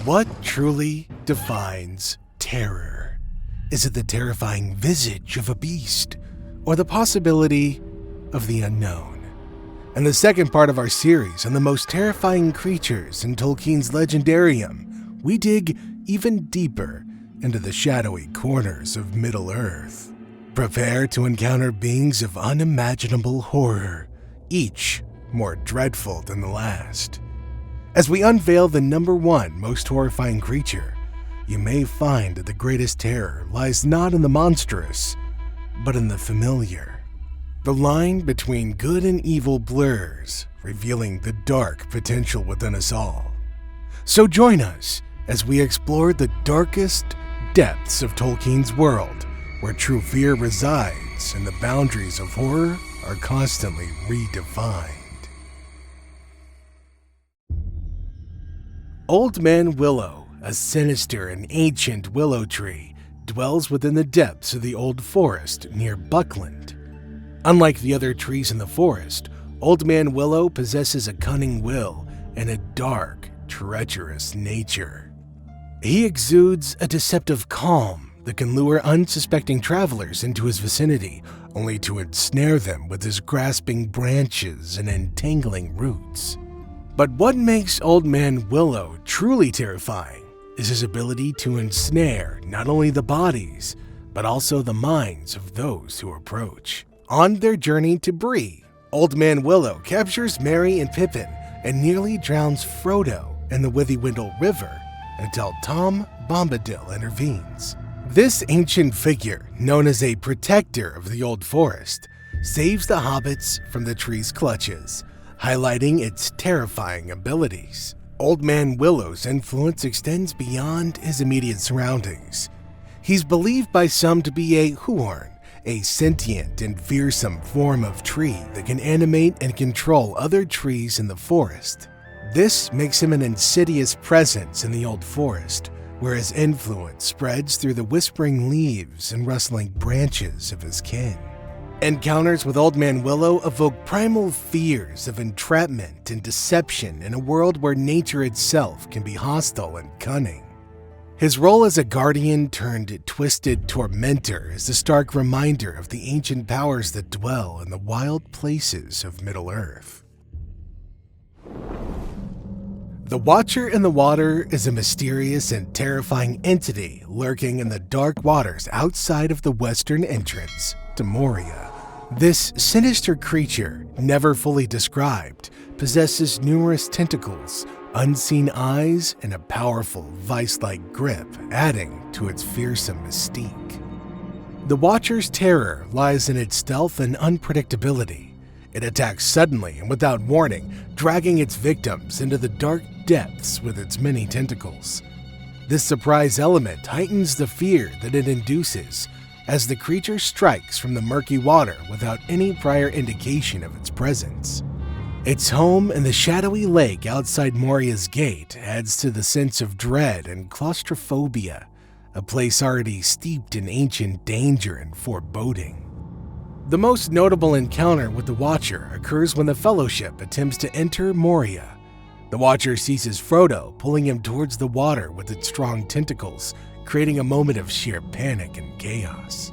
What truly defines terror? Is it the terrifying visage of a beast, or the possibility of the unknown? In the second part of our series on the most terrifying creatures in Tolkien's legendarium, we dig even deeper into the shadowy corners of Middle-earth. Prepare to encounter beings of unimaginable horror, each more dreadful than the last. As we unveil the #1 most horrifying creature, you may find that the greatest terror lies not in the monstrous, but in the familiar. The line between good and evil blurs, revealing the dark potential within us all. So join us as we explore the darkest depths of Tolkien's world, where true fear resides and the boundaries of horror are constantly redefined. Old Man Willow, a sinister and ancient willow tree, dwells within the depths of the old forest near Buckland. Unlike the other trees in the forest, Old Man Willow possesses a cunning will and a dark, treacherous nature. He exudes a deceptive calm that can lure unsuspecting travelers into his vicinity, only to ensnare them with his grasping branches and entangling roots. But what makes Old Man Willow truly terrifying is his ability to ensnare not only the bodies, but also the minds of those who approach. On their journey to Bree, Old Man Willow captures Merry and Pippin and nearly drowns Frodo in the Withywindle River until Tom Bombadil intervenes. This ancient figure, known as a protector of the old forest, saves the hobbits from the tree's clutches, highlighting its terrifying abilities. Old Man Willow's influence extends beyond his immediate surroundings. He's believed by some to be a Huorn, a sentient and fearsome form of tree that can animate and control other trees in the forest. This makes him an insidious presence in the old forest, where his influence spreads through the whispering leaves and rustling branches of his kin. Encounters with Old Man Willow evoke primal fears of entrapment and deception in a world where nature itself can be hostile and cunning. His role as a guardian turned twisted tormentor is a stark reminder of the ancient powers that dwell in the wild places of Middle-earth. The Watcher in the Water is a mysterious and terrifying entity lurking in the dark waters outside of the western entrance to Moria. This sinister creature, never fully described, possesses numerous tentacles, unseen eyes, and a powerful vice-like grip, adding to its fearsome mystique. The Watcher's terror lies in its stealth and unpredictability. It attacks suddenly and without warning, dragging its victims into the dark depths with its many tentacles. This surprise element heightens the fear that it induces, as the creature strikes from the murky water without any prior indication of its presence. Its home in the shadowy lake outside Moria's gate adds to the sense of dread and claustrophobia, a place already steeped in ancient danger and foreboding. The most notable encounter with the Watcher occurs when the Fellowship attempts to enter Moria. The Watcher seizes Frodo, pulling him towards the water with its strong tentacles, creating a moment of sheer panic and chaos.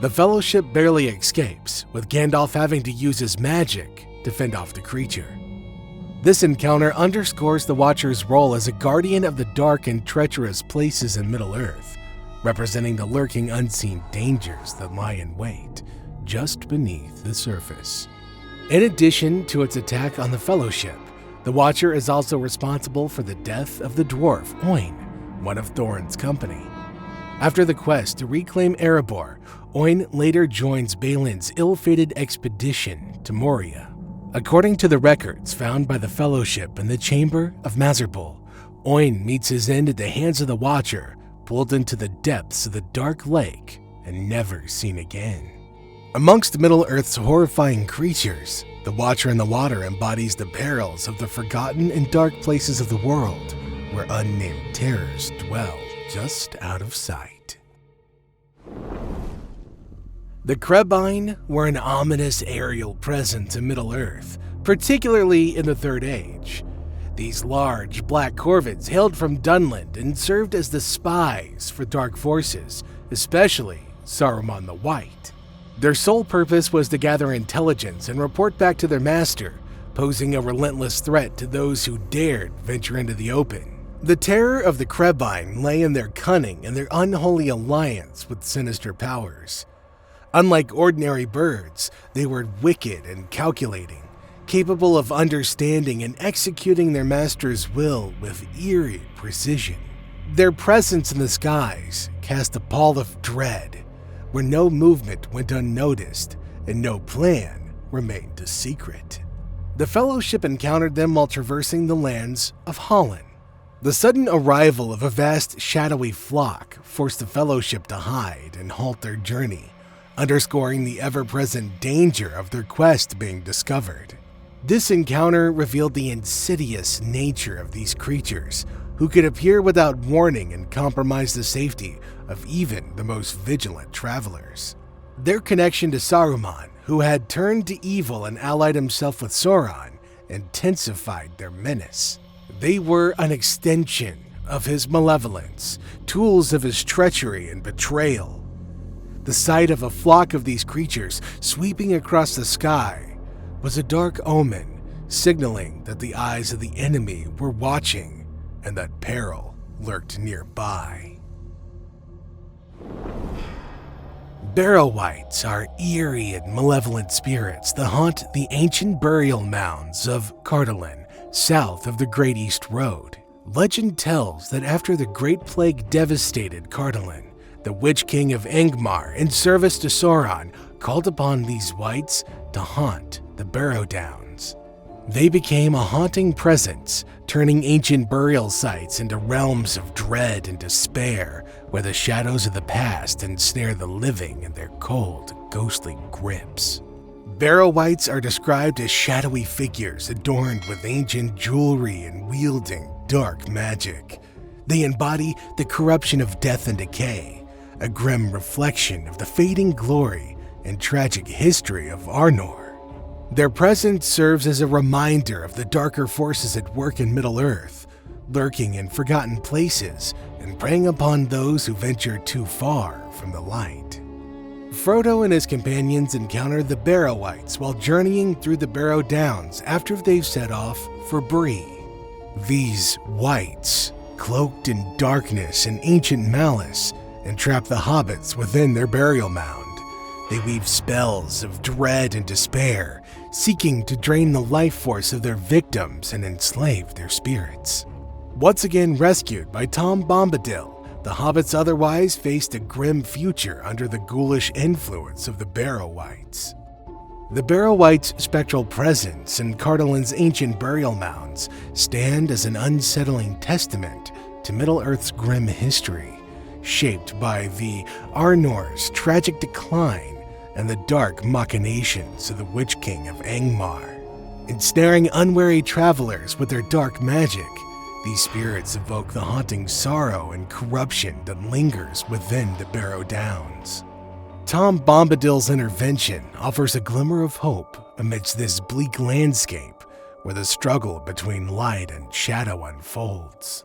The Fellowship barely escapes, with Gandalf having to use his magic to fend off the creature. This encounter underscores the Watcher's role as a guardian of the dark and treacherous places in Middle-earth, representing the lurking unseen dangers that lie in wait just beneath the surface. In addition to its attack on the Fellowship, the Watcher is also responsible for the death of the dwarf Oin, one of Thorin's company. After the quest to reclaim Erebor, Oin later joins Balin's ill-fated expedition to Moria. According to the records found by the Fellowship in the Chamber of Mazarbul, Oin meets his end at the hands of the Watcher, pulled into the depths of the dark lake and never seen again. Amongst Middle-earth's horrifying creatures, the Watcher in the Water embodies the perils of the forgotten and dark places of the world, where unnamed terrors dwell just out of sight. The Crebine were an ominous aerial presence in Middle-earth, particularly in the Third Age. These large, black corvids hailed from Dunland and served as the spies for dark forces, especially Saruman the White. Their sole purpose was to gather intelligence and report back to their master, posing a relentless threat to those who dared venture into the open. The terror of the Krebine lay in their cunning and their unholy alliance with sinister powers. Unlike ordinary birds, they were wicked and calculating, capable of understanding and executing their master's will with eerie precision. Their presence in the skies cast a pall of dread, where no movement went unnoticed and no plan remained a secret. The Fellowship encountered them while traversing the lands of Holland. The sudden arrival of a vast shadowy flock forced the Fellowship to hide and halt their journey, underscoring the ever-present danger of their quest being discovered. This encounter revealed the insidious nature of these creatures, who could appear without warning and compromise the safety of even the most vigilant travelers. Their connection to Saruman, who had turned to evil and allied himself with Sauron, intensified their menace. They were an extension of his malevolence, tools of his treachery and betrayal. The sight of a flock of these creatures sweeping across the sky was a dark omen, signaling that the eyes of the enemy were watching and that peril lurked nearby. Barrow-wights are eerie and malevolent spirits that haunt the ancient burial mounds of Cardolan, south of the Great East Road. Legend tells that after the Great Plague devastated Cardolan, the Witch King of Angmar, in service to Sauron, called upon these wights to haunt the Barrow Downs. They became a haunting presence, turning ancient burial sites into realms of dread and despair, where the shadows of the past ensnare the living in their cold, ghostly grips. Barrow-wights are described as shadowy figures adorned with ancient jewelry and wielding dark magic. They embody the corruption of death and decay, a grim reflection of the fading glory and tragic history of Arnor. Their presence serves as a reminder of the darker forces at work in Middle-earth, lurking in forgotten places and preying upon those who venture too far from the light. Frodo and his companions encounter the Barrow-wights while journeying through the Barrow Downs after they've set off for Bree. These wights, cloaked in darkness and ancient malice, entrap the hobbits within their burial mound. They weave spells of dread and despair, seeking to drain the life force of their victims and enslave their spirits. Once again rescued by Tom Bombadil, the hobbits otherwise faced a grim future under the ghoulish influence of the Barrow-wights. The Barrow-wights' spectral presence in Cardolan's ancient burial mounds stand as an unsettling testament to Middle-earth's grim history, shaped by the Arnor's tragic decline and the dark machinations of the Witch King of Angmar. Ensnaring unwary travelers with their dark magic, these spirits evoke the haunting sorrow and corruption that lingers within the Barrow Downs. Tom Bombadil's intervention offers a glimmer of hope amidst this bleak landscape where the struggle between light and shadow unfolds.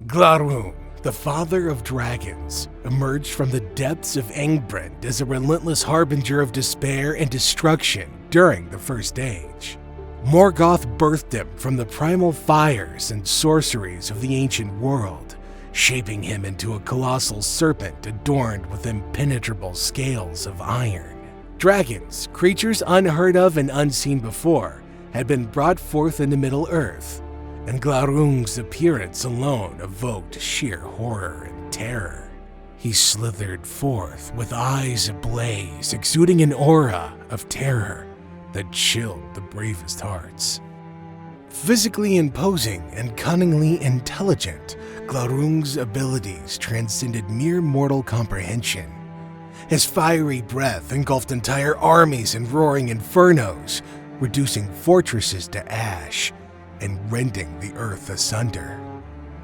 Glaurung, the father of dragons, emerged from the depths of Angbrand as a relentless harbinger of despair and destruction during the First Age. Morgoth birthed him from the primal fires and sorceries of the ancient world, shaping him into a colossal serpent adorned with impenetrable scales of iron. Dragons, creatures unheard of and unseen before, had been brought forth into Middle-earth, and Glaurung's appearance alone evoked sheer horror and terror. He slithered forth with eyes ablaze, exuding an aura of terror that chilled the bravest hearts. Physically imposing and cunningly intelligent, Glaurung's abilities transcended mere mortal comprehension. His fiery breath engulfed entire armies in roaring infernos, reducing fortresses to ash and rending the earth asunder.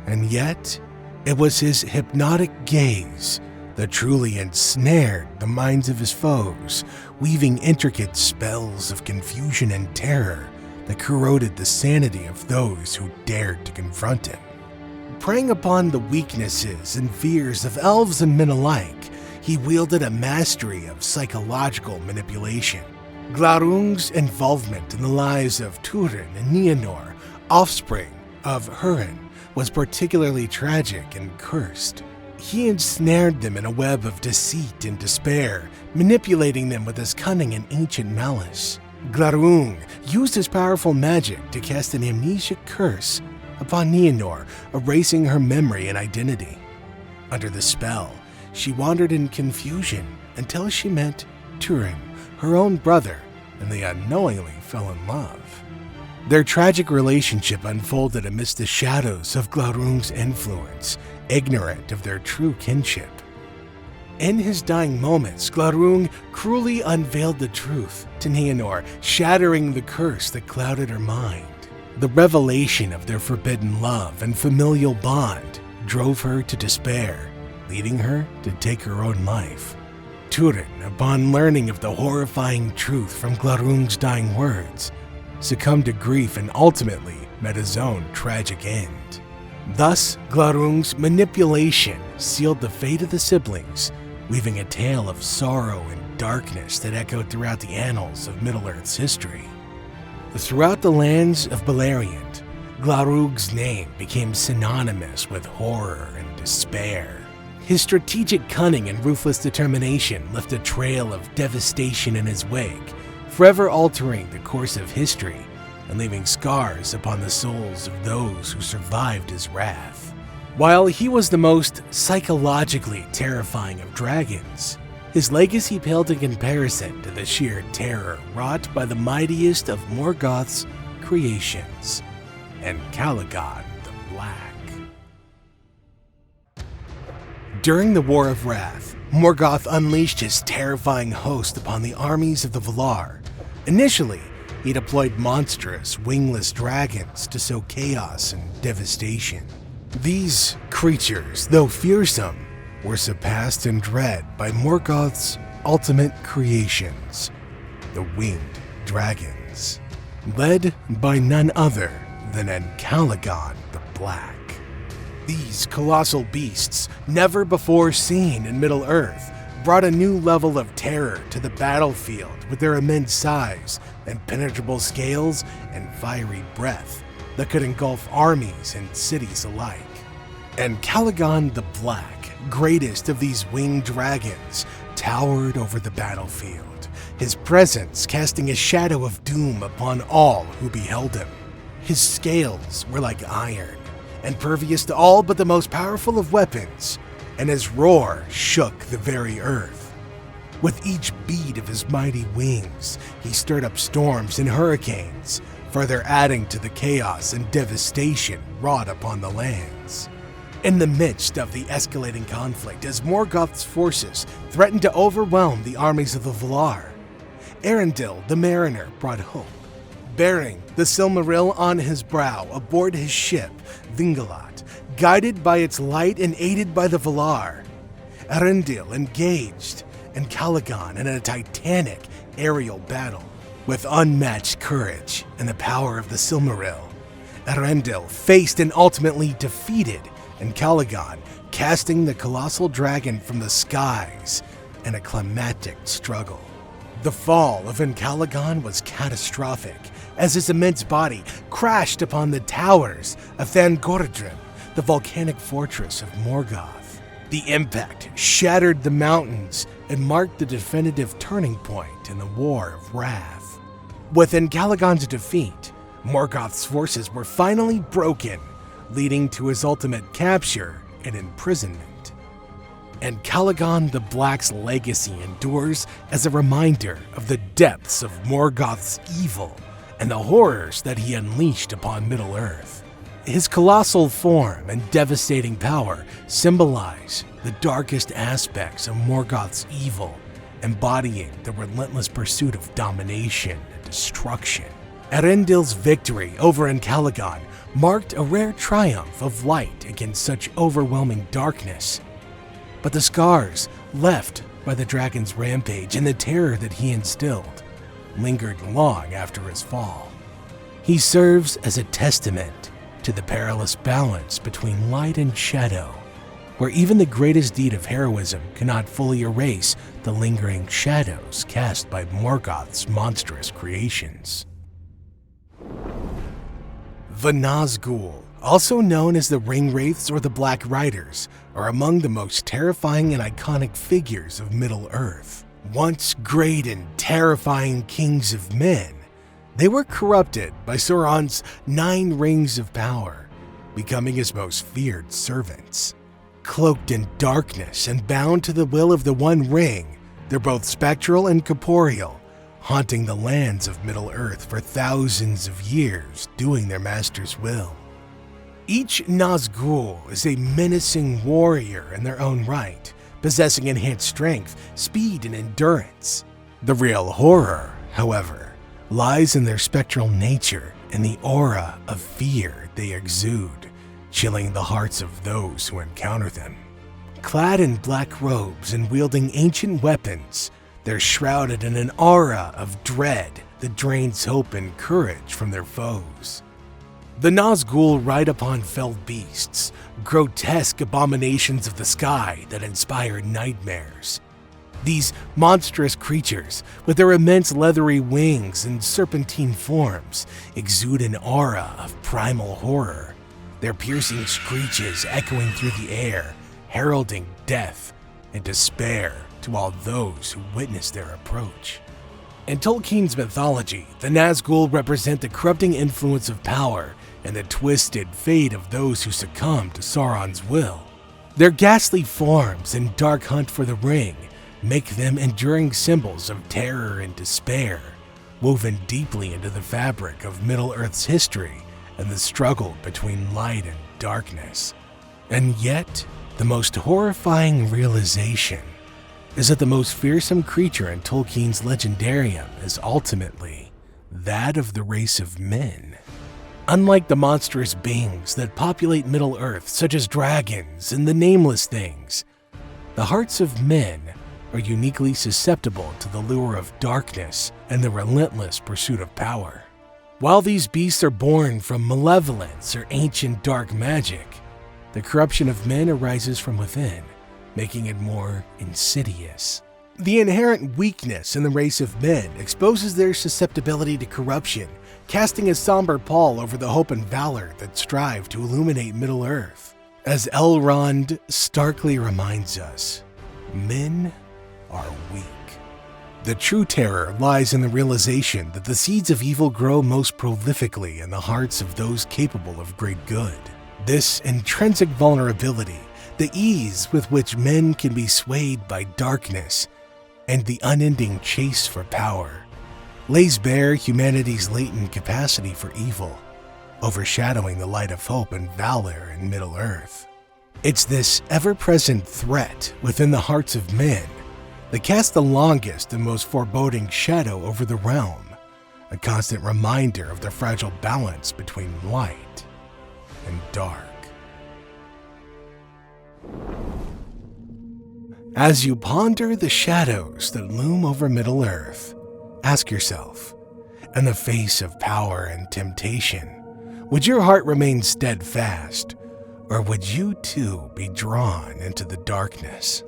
And yet, it was his hypnotic gaze that truly ensnared the minds of his foes, weaving intricate spells of confusion and terror that corroded the sanity of those who dared to confront him. Preying upon the weaknesses and fears of elves and men alike, he wielded a mastery of psychological manipulation. Glaurung's involvement in the lives of Turin and Nienor, offspring of Hurin, was particularly tragic and cursed. He ensnared them in a web of deceit and despair, manipulating them with his cunning and ancient malice. Glaurung used his powerful magic to cast an amnesia curse upon Nienor, erasing her memory and identity. Under the spell, she wandered in confusion until she met Turin, her own brother, and they unknowingly fell in love. Their tragic relationship unfolded amidst the shadows of Glaurung's influence, ignorant of their true kinship. In his dying moments, Glaurung cruelly unveiled the truth to Nienor, shattering the curse that clouded her mind. The revelation of their forbidden love and familial bond drove her to despair, leading her to take her own life. Turin, upon learning of the horrifying truth from Glaurung's dying words, succumbed to grief and ultimately met his own tragic end. Thus, Glaurung's manipulation sealed the fate of the siblings, weaving a tale of sorrow and darkness that echoed throughout the annals of Middle-earth's history. Throughout the lands of Beleriand, Glaurung's name became synonymous with horror and despair. His strategic cunning and ruthless determination left a trail of devastation in his wake, forever altering the course of history and leaving scars upon the souls of those who survived his wrath. While he was the most psychologically terrifying of dragons, his legacy paled in comparison to the sheer terror wrought by the mightiest of Morgoth's creations, Ancalagon the Black. During the War of Wrath, Morgoth unleashed his terrifying host upon the armies of the Valar. Initially, he deployed monstrous, wingless dragons to sow chaos and devastation. These creatures, though fearsome, were surpassed in dread by Morgoth's ultimate creations, the winged dragons, led by none other than Ancalagon the Black. These colossal beasts, never before seen in Middle-earth, brought a new level of terror to the battlefield with their immense size, impenetrable scales, and fiery breath that could engulf armies and cities alike. Ancalagon the Black, greatest of these winged dragons, towered over the battlefield, his presence casting a shadow of doom upon all who beheld him. His scales were like iron, impervious to all but the most powerful of weapons, and his roar shook the very earth. With each beat of his mighty wings, he stirred up storms and hurricanes, further adding to the chaos and devastation wrought upon the lands. In the midst of the escalating conflict, as Morgoth's forces threatened to overwhelm the armies of the Valar, Arundel the Mariner brought hope. Bearing the Silmaril on his brow aboard his ship, Vingalot, guided by its light and aided by the Valar, Arundel engaged Ancalagon in a titanic aerial battle. With unmatched courage and the power of the Silmaril, Arundel faced and ultimately defeated Ancalagon, casting the colossal dragon from the skies in a climactic struggle. The fall of Ancalagon was catastrophic, as his immense body crashed upon the towers of Thangorodrim, the volcanic fortress of Morgoth. The impact shattered the mountains and marked the definitive turning point in the War of Wrath. With Ancalagon's defeat, Morgoth's forces were finally broken, leading to his ultimate capture and imprisonment. Ancalagon the Black's legacy endures as a reminder of the depths of Morgoth's evil and the horrors that he unleashed upon Middle-earth. His colossal form and devastating power symbolize the darkest aspects of Morgoth's evil, embodying the relentless pursuit of domination and destruction. Arendel's victory over Ancalagon marked a rare triumph of light against such overwhelming darkness. But the scars left by the dragon's rampage and the terror that he instilled lingered long after his fall. He serves as a testament to the perilous balance between light and shadow, where even the greatest deed of heroism cannot fully erase the lingering shadows cast by Morgoth's monstrous creations. The Nazgul, also known as the Ringwraiths or the Black Riders, are among the most terrifying and iconic figures of Middle-earth. Once great and terrifying kings of men, they were corrupted by Sauron's 9 rings of power, becoming his most feared servants. Cloaked in darkness and bound to the will of the One Ring, they're both spectral and corporeal, haunting the lands of Middle-earth for thousands of years, doing their master's will. Each Nazgul is a menacing warrior in their own right, possessing enhanced strength, speed, and endurance. The real horror, however, lies in their spectral nature and the aura of fear they exude, chilling the hearts of those who encounter them. Clad in black robes and wielding ancient weapons, they're shrouded in an aura of dread that drains hope and courage from their foes. The Nazgul ride upon felled beasts, grotesque abominations of the sky that inspire nightmares. These monstrous creatures, with their immense leathery wings and serpentine forms, exude an aura of primal horror, their piercing screeches echoing through the air, heralding death and despair to all those who witness their approach. In Tolkien's mythology, the Nazgul represent the corrupting influence of power and the twisted fate of those who succumb to Sauron's will. Their ghastly forms and dark hunt for the ring make them enduring symbols of terror and despair, woven deeply into the fabric of Middle-earth's history and the struggle between light and darkness. And yet, the most horrifying realization is that the most fearsome creature in Tolkien's legendarium is ultimately that of the race of men. Unlike the monstrous beings that populate Middle-earth, such as dragons and the nameless things, the hearts of men are uniquely susceptible to the lure of darkness and the relentless pursuit of power. While these beasts are born from malevolence or ancient dark magic, the corruption of men arises from within, making it more insidious. The inherent weakness in the race of men exposes their susceptibility to corruption, casting a somber pall over the hope and valor that strive to illuminate Middle-earth. As Elrond starkly reminds us, men are weak. The true terror lies in the realization that the seeds of evil grow most prolifically in the hearts of those capable of great good. This intrinsic vulnerability, the ease with which men can be swayed by darkness, and the unending chase for power, lays bare humanity's latent capacity for evil, overshadowing the light of hope and valor in Middle-earth. It's this ever-present threat within the hearts of men that casts the longest and most foreboding shadow over the realm, a constant reminder of the fragile balance between light and dark. As you ponder the shadows that loom over Middle-earth, ask yourself, in the face of power and temptation, would your heart remain steadfast, or would you too be drawn into the darkness?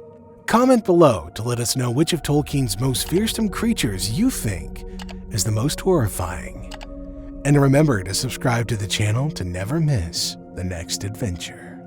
Comment below to let us know which of Tolkien's most fearsome creatures you think is the most horrifying. And remember to subscribe to the channel to never miss the next adventure.